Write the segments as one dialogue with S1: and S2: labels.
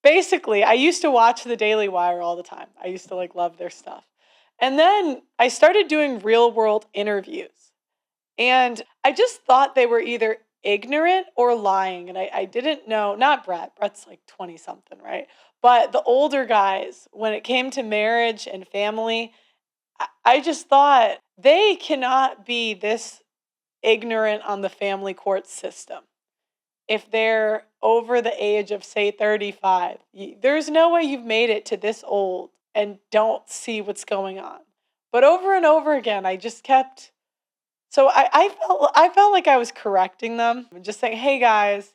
S1: basically, I used to watch the Daily Wire all the time. I used to like love their stuff. And then I started doing real world interviews. And I just thought they were either ignorant or lying. And I didn't know, not Brett. Brett's like 20 something, right? But the older guys, when it came to marriage and family, I just thought they cannot be this ignorant on the family court system. If they're over the age of, say, 35, there's no way you've made it to this old and don't see what's going on. But over and over again, I just kept... So I felt like I was correcting them, just saying, hey guys,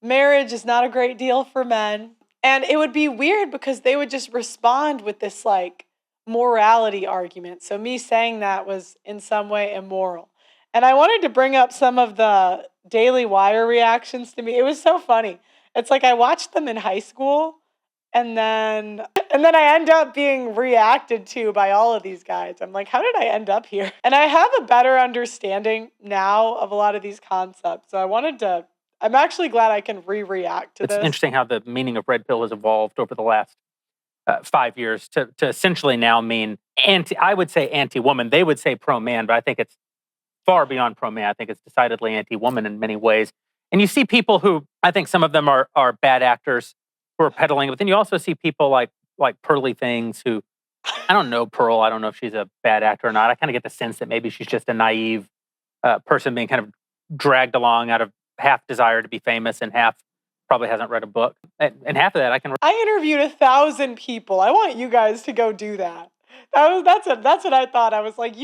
S1: marriage is not a great deal for men. And it would be weird because they would just respond with this like morality argument. So me saying that was in some way immoral. And I wanted to bring up some of the Daily Wire reactions to me. It was so funny. It's like I watched them in high school and then I end up being reacted to by all of these guys. I'm like, how did I end up here? And I have a better understanding now of a lot of these concepts. So I'm actually glad I can re-react to this.
S2: It's interesting how the meaning of red pill has evolved over the last 5 years to essentially now mean I would say anti-woman. They would say pro-man, but I think it's far beyond pro-man. I think it's decidedly anti-woman in many ways. And you see people who, I think some of them are bad actors who are peddling, but then you also see people like PearlyThings who, I don't know Pearl, I don't know if she's a bad actor or not. I kind of get the sense that maybe she's just a naive person being kind of dragged along out of half desire to be famous and half probably hasn't read a book. And half of that
S1: I interviewed 1,000 people. I want you guys to go do that. That's what I thought. I was like,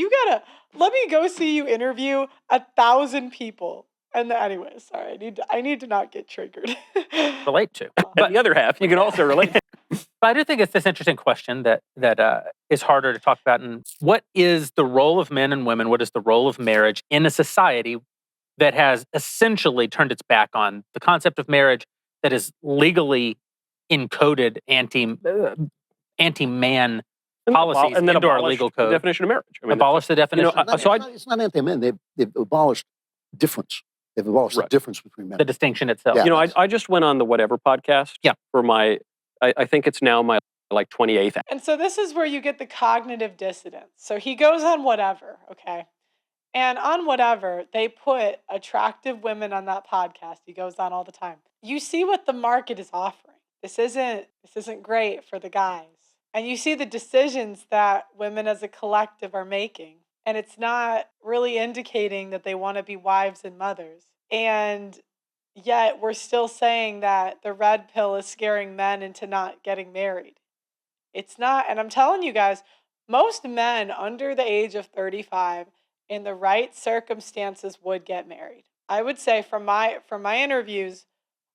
S1: let me go see you interview 1,000 people. And anyway, sorry, I need to not get triggered.
S2: relate to.
S3: But the other half, you can also relate to.
S2: But I do think it's this interesting question that is harder to talk about. And what is the role of men and women? What is the role of marriage in a society that has essentially turned its back on the concept of marriage, that is legally encoded anti-man policies
S3: and then
S2: into our legal code?
S3: The definition of marriage. I mean,
S2: abolish the definition.
S4: It's not anti-men. They've abolished difference. They've abolished the difference between men.
S2: The distinction itself.
S3: Yeah. I just went on the Whatever podcast for my, I think it's now my 28th.
S1: And so this is where you get the cognitive dissonance. So he goes on Whatever, okay? And on Whatever, they put attractive women on that podcast. He goes on all the time. You see what the market is offering. This isn't great for the guys. And you see the decisions that women as a collective are making. And it's not really indicating that they want to be wives and mothers. And yet we're still saying that the red pill is scaring men into not getting married. It's not. And I'm telling you guys, most men under the age of 35 in the right circumstances would get married. I would say from my interviews,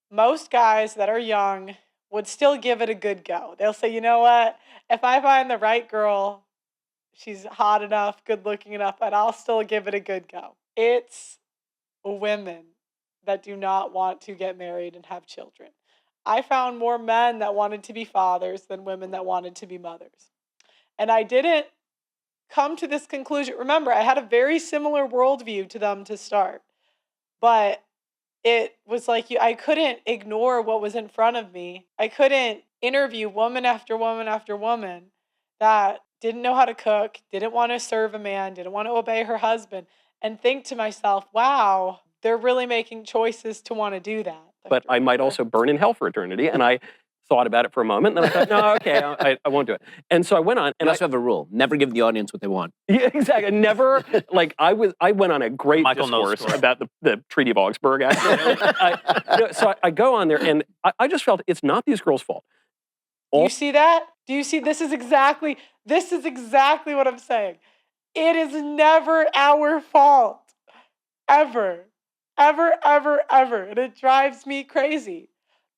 S1: most guys that are young would still give it a good go. They'll say, you know what? If I find the right girl, she's hot enough, good looking enough, and I'll still give it a good go. It's women that do not want to get married and have children. I found more men that wanted to be fathers than women that wanted to be mothers. And I didn't come to this conclusion. Remember, I had a very similar worldview to them to start. But it was like I couldn't ignore what was in front of me. I couldn't interview woman after woman after woman that didn't know how to cook, didn't want to serve a man, didn't want to obey her husband, and think to myself, wow, they're really making choices to want to do that.
S3: But I might also burn in hell for eternity. And I thought about it for a moment, and then I thought, no, okay, I won't do it. And so I went on. And
S5: I also have a rule: never give the audience what they want.
S3: Yeah, exactly. Never. I went on a great discourse about the Treaty of Augsburg. Actually, so I go on there, and I just felt it's not these girls' fault.
S1: Do you see that? Do you see? This is exactly what I'm saying. It is never our fault, ever, ever, ever, ever, and it drives me crazy.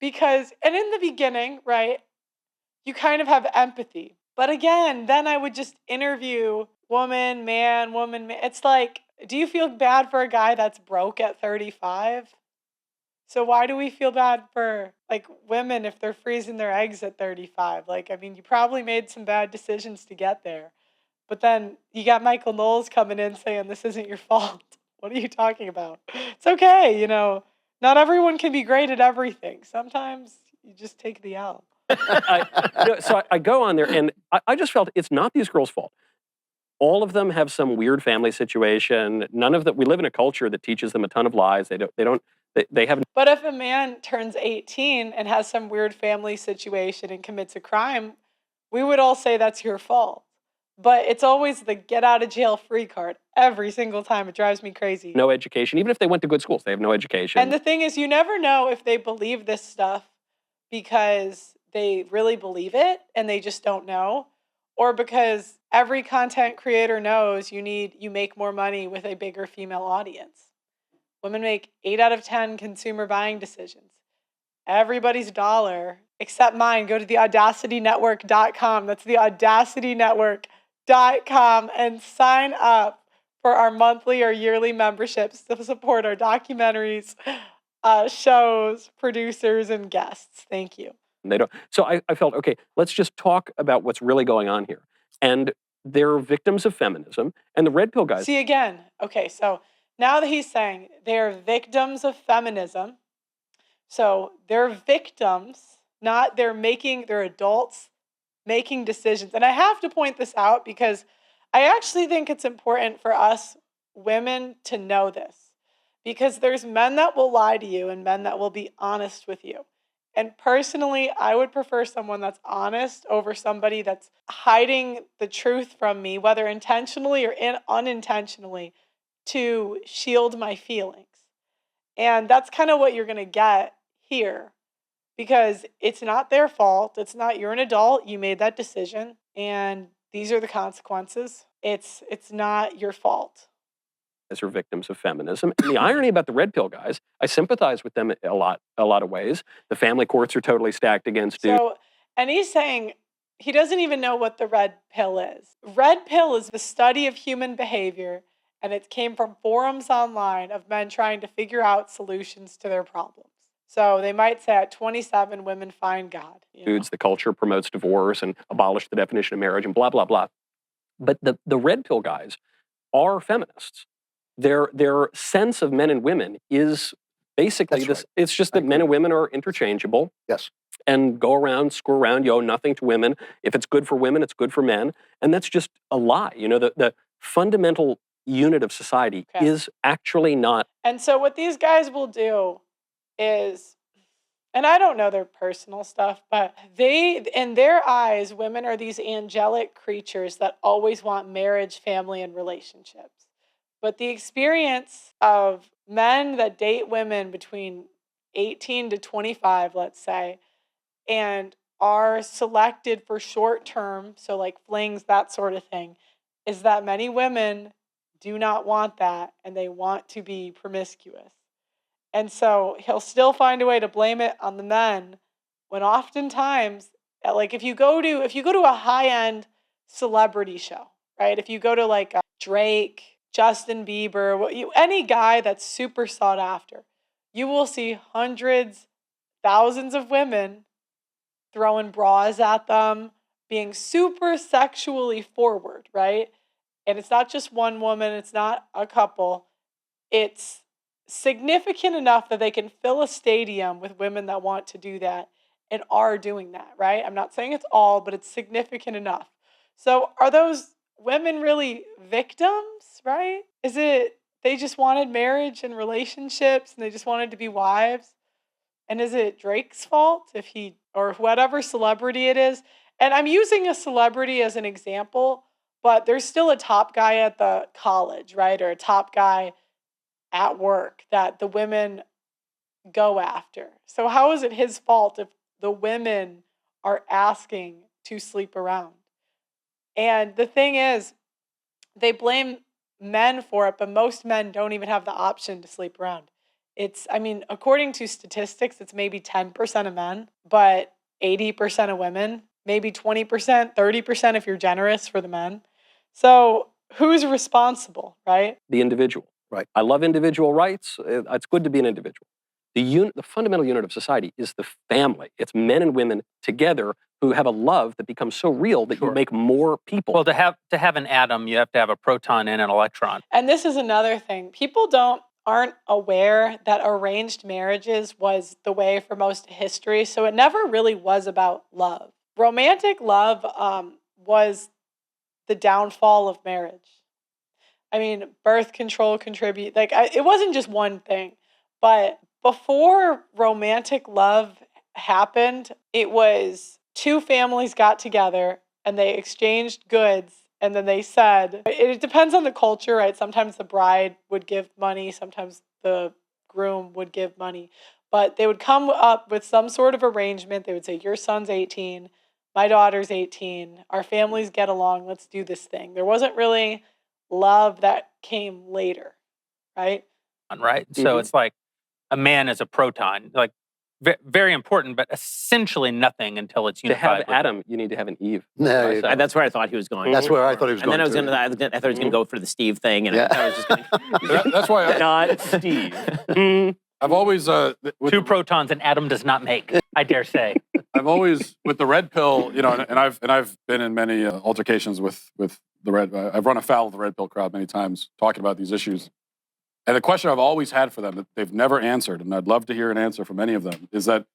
S1: Because, and in the beginning, right, you kind of have empathy. But again, then I would just interview woman, man. It's like, do you feel bad for a guy that's broke at 35? So why do we feel bad for, like, women if they're freezing their eggs at 35? Like, I mean, you probably made some bad decisions to get there. But then you got Michael Knowles coming in saying, this isn't your fault. What are you talking about? It's okay, Not everyone can be great at everything. Sometimes You just take the L.
S3: So I go on there, and I just felt it's not these girls' fault. All of them have some weird family situation. None of them. We live in a culture that teaches them a ton of lies. They haven't.
S1: But if a man turns 18 and has some weird family situation and commits a crime, we would all say that's your fault. But it's always the get out of jail free card every single time. It drives me crazy.
S3: No education. Even if they went to good schools, they have no education.
S1: And the thing is, you never know if they believe this stuff because they really believe it and they just don't know, or because every content creator knows you make more money with a bigger female audience. Women make 8 out of 10 consumer buying decisions. Everybody's dollar, except mine, go to theaudacitynetwork.com. That's theaudacitynetwork.com and sign up for our monthly or yearly memberships to support our documentaries, shows, producers, and guests. Thank you.
S3: They don't. So I felt, okay, let's just talk about what's really going on here. And they're victims of feminism. And the red pill guys.
S1: See, again, okay, so now that he's saying they're victims of feminism, so they're victims, not they're adults making decisions. And I have to point this out because I actually think it's important for us women to know this, because there's men that will lie to you and men that will be honest with you. And personally, I would prefer someone that's honest over somebody that's hiding the truth from me, whether intentionally or unintentionally, to shield my feelings. And that's kind of what you're going to get here, because it's not their fault. It's not, you're an adult, you made that decision, and these are the consequences. It's not your fault.
S3: Are victims of feminism. And the irony about the red pill guys, I sympathize with them a lot of ways. The family courts are totally stacked against you.
S1: So, and he's saying he doesn't even know what the red pill is. Red pill is the study of human behavior, and it came from forums online of men trying to figure out solutions to their problems. So they might say at 27, women find God.
S3: Dudes, the culture promotes divorce and abolish the definition of marriage and blah, blah, blah. But the red pill guys are feminists. Their sense of men and women is basically
S4: That's
S3: this.
S4: right.
S3: It's just that men and women are interchangeable.
S4: Yes.
S3: And go around, screw around, you owe nothing to women. If it's good for women, it's good for men. And that's just a lie. You know, the fundamental unit of society is actually not.
S1: And so what these guys will do is, and I don't know their personal stuff, but in their eyes, women are these angelic creatures that always want marriage, family, and relationships. But the experience of men that date women between 18 to 25, let's say, and are selected for short term, so like flings, that sort of thing, is that many women do not want that, and they want to be promiscuous. And so he'll still find a way to blame it on the men, when oftentimes, like if you go to a high-end celebrity show, right? If you go to like Drake, Justin Bieber, any guy that's super sought after, you will see hundreds, thousands of women throwing bras at them, being super sexually forward, right? And it's not just one woman, it's not a couple. It's significant enough that they can fill a stadium with women that want to do that and are doing that, right? I'm not saying it's all, but it's significant enough. So are those women really victims, right? Is it they just wanted marriage and relationships and they just wanted to be wives? And is it Drake's fault if he, or whatever celebrity it is? And I'm using a celebrity as an example, but there's still a top guy at the college, right? Or a top guy at work that the women go after. So how is it his fault if the women are asking to sleep around? And the thing is, they blame men for it, but most men don't even have the option to sleep around. According to statistics, it's maybe 10% of men, but 80% of women, maybe 20%, 30% if you're generous for the men. So who's responsible, right?
S3: The individual.
S4: Right.
S3: I love individual rights. It's good to be an individual. The fundamental unit of society is the family. It's men and women together who have a love that becomes so real that you make more people.
S2: Well, to have an atom, you have to have a proton and an electron.
S1: And this is another thing. People don't aren't aware that arranged marriages was the way for most of history. So it never really was about love. Romantic love was the downfall of marriage. I mean, birth control contribute, it wasn't just one thing, but before romantic love happened, it was two families got together and they exchanged goods, and then they said, it depends on the culture, right? Sometimes the bride would give money, sometimes the groom would give money, but they would come up with some sort of arrangement. They would say, your son's 18, my daughter's 18, our families get along, let's do this thing. There wasn't really love that came later, right?
S2: Right. So it's like a man is a proton, like very important, but essentially nothing until it's
S3: To
S2: unified.
S3: have Adam, you need to have an Eve.
S4: No,
S5: That's where I thought he was going.
S4: that's where I thought he was
S5: And
S4: going.
S5: then I thought he was going to go for the Steve thing, and I thought I was just going to.
S6: That's why
S3: Not Steve.
S6: I've always
S2: Two protons and atom does not make, I dare say.
S6: I've always with the red pill, and I've been in many altercations with the red. I've run afoul of the red pill crowd many times talking about these issues. And the question I've always had for them that they've never answered, and I'd love to hear an answer from any of them, is that,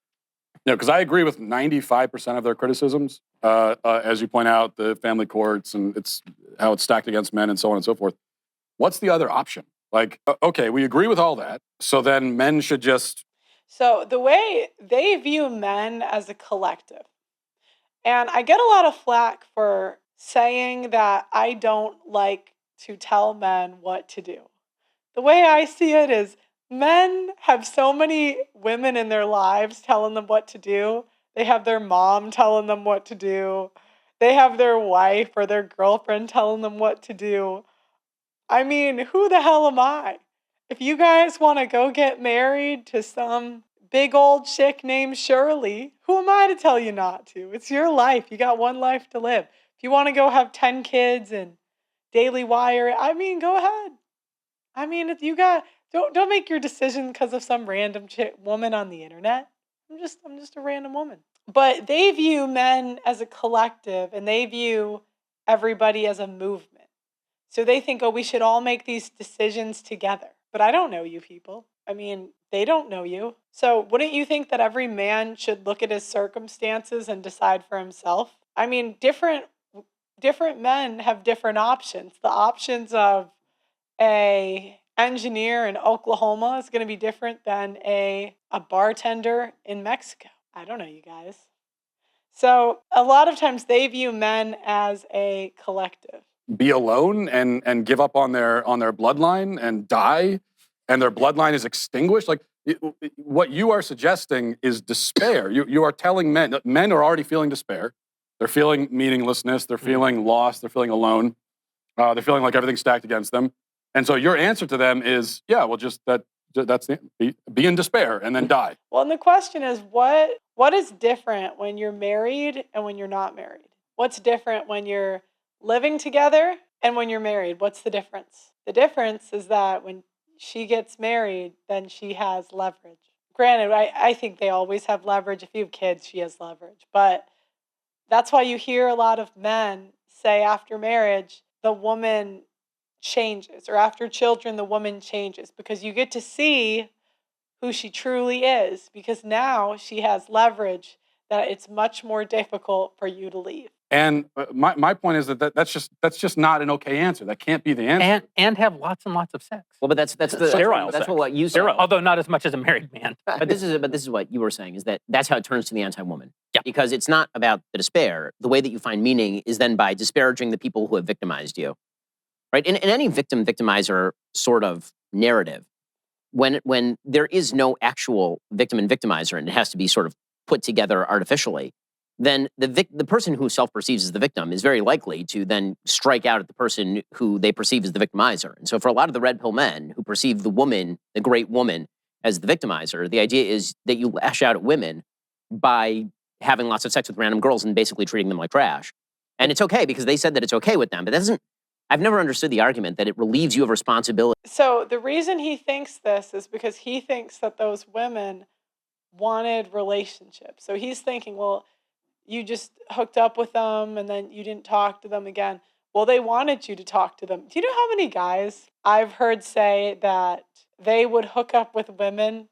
S6: because I agree with 95% of their criticisms, as you point out, the family courts and how it's stacked against men and so on and so forth. What's the other option? Like, okay, we agree with all that, so then men should just...
S1: So the way they view men as a collective, and I get a lot of flack for saying that I don't like to tell men what to do. The way I see it is men have so many women in their lives telling them what to do. They have their mom telling them what to do. They have their wife or their girlfriend telling them what to do. I mean, who the hell am I? If you guys want to go get married to some big old chick named Shirley, who am I to tell you not to? It's your life. You got one life to live. If you want to go have 10 kids and Daily Wire, I mean, go ahead. I mean, if you got, don't make your decision because of some random woman on the internet. I'm just a random woman. But they view men as a collective, and they view everybody as a movement. So they think, oh, we should all make these decisions together. But I don't know you people. I mean, they don't know you. So wouldn't you think that every man should look at his circumstances and decide for himself? I mean, different men have different options. The options of a engineer in Oklahoma is going to be different than a bartender in Mexico. I don't know, you guys. So a lot of times they view men as a collective.
S6: Be alone and give up on their bloodline and die, and their bloodline is extinguished. Like, what you are suggesting is despair. You are telling men are already feeling despair. They're feeling meaninglessness. They're feeling lost. They're feeling alone. They're feeling like everything's stacked against them. And so your answer to them is, yeah, well, just be in despair and then die.
S1: Well, and the question is, what is different when you're married and when you're not married? What's different when you're living together and when you're married? What's the difference? The difference is that when she gets married, then she has leverage. Granted, I think they always have leverage. If you have kids, she has leverage. But that's why you hear a lot of men say after marriage, the woman changes, or after children, the woman changes, because you get to see who she truly is, because now she has leverage that it's much more difficult for you to leave.
S6: And my point is that's just not an okay answer. That can't be the answer.
S2: And have lots and lots of sex.
S5: Well, but that's the
S3: Sterile
S5: That's
S3: sex.
S5: what you said.
S2: Although not as much as a married man.
S5: But this is what you were saying, is that's how it turns to the anti-woman.
S2: Yeah.
S5: Because it's not about the despair. The way that you find meaning is then by disparaging the people who have victimized you. Right? In any victim-victimizer sort of narrative, when there is no actual victim and victimizer, and it has to be sort of put together artificially, then the person who self-perceives as the victim is very likely to then strike out at the person who they perceive as the victimizer. And so for a lot of the red pill men who perceive the woman, the great woman, as the victimizer, the idea is that you lash out at women by having lots of sex with random girls and basically treating them like trash. And it's okay because they said that it's okay with them, but that doesn't, I've never understood the argument that it relieves you of responsibility.
S1: So the reason he thinks this is because he thinks that those women wanted relationships. So he's thinking, well, you just hooked up with them and then you didn't talk to them again. Well, they wanted you to talk to them. Do you know how many guys I've heard say that they would hook up with women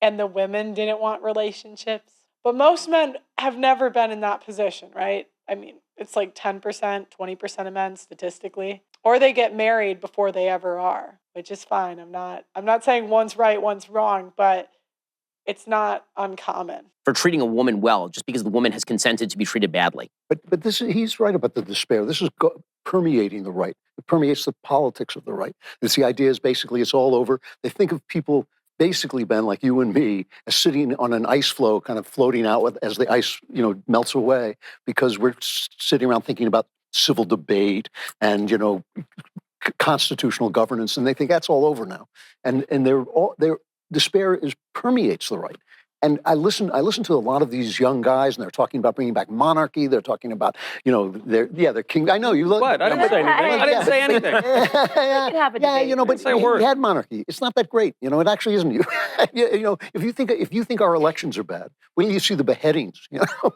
S1: and the women didn't want relationships. But most men have never been in that position, right? I mean, it's like 10%, 20% of men statistically. Or they get married before they ever are, which is fine. I'm not saying one's right, one's wrong, but it's not uncommon.
S5: For treating a woman well, just because the woman has consented to be treated badly.
S4: But he's right about the despair. This is permeating the right. It permeates the politics of the right. The idea is basically it's all over. They think of people basically, Ben, like you and me, as sitting on an ice floe, kind of floating out as the ice, melts away, because we're sitting around thinking about civil debate and, constitutional governance, and they think that's all over now. And their despair permeates the right. And I listen to a lot of these young guys, and they're talking about bringing back monarchy. They're talking about, they're king. I know you look.
S3: What? I didn't say anything. I didn't say anything.
S4: But we had monarchy. It's not that great. It actually isn't. If you think our elections are bad, wait till you see the beheadings.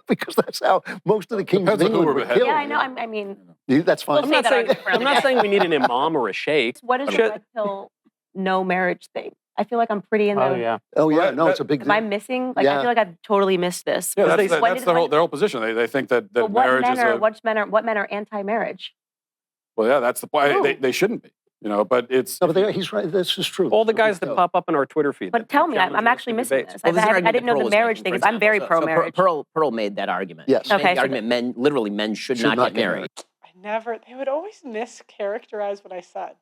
S4: Because that's how most of the kings of England were killed.
S7: Yeah, I know. I mean,
S4: that's fine.
S3: I'm not saying we need an imam or a sheikh.
S7: What is the red pill no marriage thing? I feel like I'm pretty in the.
S2: Oh yeah.
S4: Oh yeah. No, it's a big.
S7: Am I missing? I feel like I've totally missed this.
S6: Yeah, that's their whole position. They think that marriage is
S7: what men are anti-marriage?
S6: Well, yeah, that's the point. They shouldn't be. But it's.
S4: No, but he's right. This is true.
S3: All the guys that pop up in our Twitter feed.
S7: But tell me, I'm actually missing this.
S5: Well,
S7: I didn't know the marriage thing. I'm very pro-marriage.
S5: Pearl argument. Pearl
S7: Yes.
S5: made the argument men should not get married.
S1: They would always mischaracterize what I said.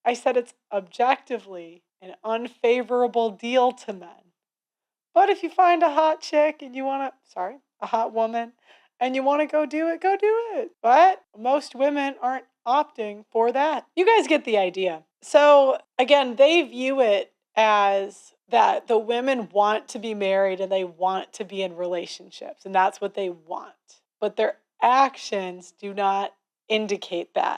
S1: I said it's objectively an unfavorable deal to men. But if you find a hot chick and a hot woman, and you want to go do it, go do it. But most women aren't opting for that. You guys get the idea. So again, they view it as that the women want to be married and they want to be in relationships, and that's what they want. But their actions do not indicate that.